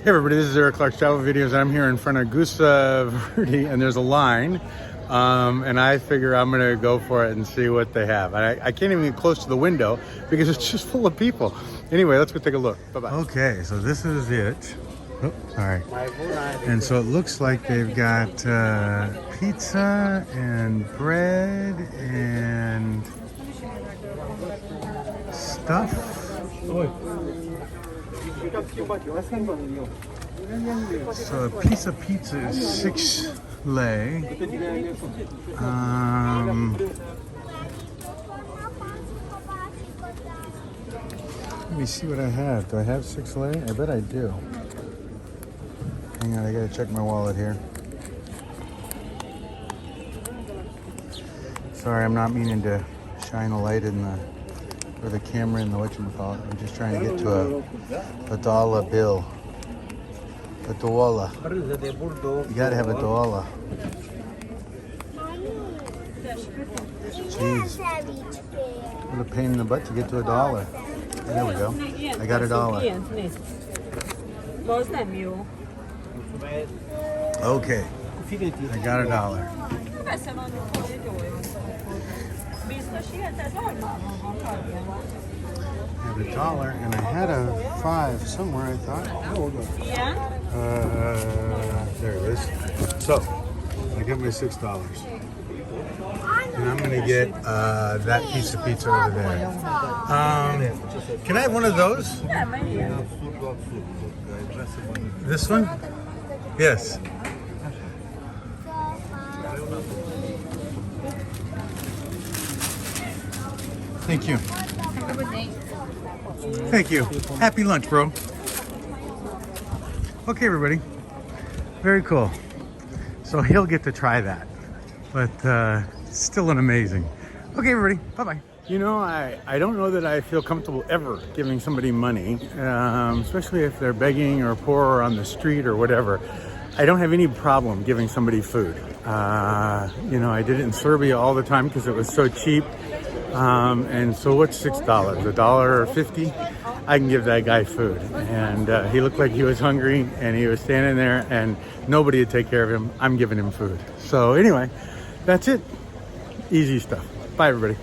Hey everybody, this is Eric Clark's Travel Videos, and I'm here in front of Gogoseria, and there's a line, and I figure I'm gonna go for it and see what they have. I can't even get close to the window because it's just full of people. Anyway, let's go take a look. Bye-bye. Okay, so this is it. Oh, sorry. And so it looks like they've got pizza and bread and stuff. So a piece of pizza is 6 lei. Let me see what I have. Do I have 6 lei? I bet I do. Hang on, I gotta check my wallet here. Sorry, I'm not meaning to shine a light in the or the camera in the whatchamacallit. I'm just trying to get to a dollar bill. A dollar. You gotta have a dollar. Jeez. What a pain in the butt to get to a dollar. There we go. I got a dollar. Okay. I got a dollar. I have a dollar, and I had a 5 somewhere, I thought. There it is. So, I got my $6. And I'm gonna get that piece of pizza over there. Can I have one of those? This one? Yes. Thank you. Thank you. Happy lunch, bro. Okay, everybody. Very cool. So he'll get to try that. But still an amazing. Okay, everybody. Bye-bye. You know, I don't know that I feel comfortable ever giving somebody money, especially if they're begging or poor or on the street or whatever. I don't have any problem giving somebody food. You know, I did it in Serbia all the time because it was so cheap. And so what's $6? $1.50? I can give that guy food. And he looked like he was hungry, and he was standing there, and nobody would take care of him. I'm giving him food. So anyway, that's it. Easy stuff. Bye, everybody.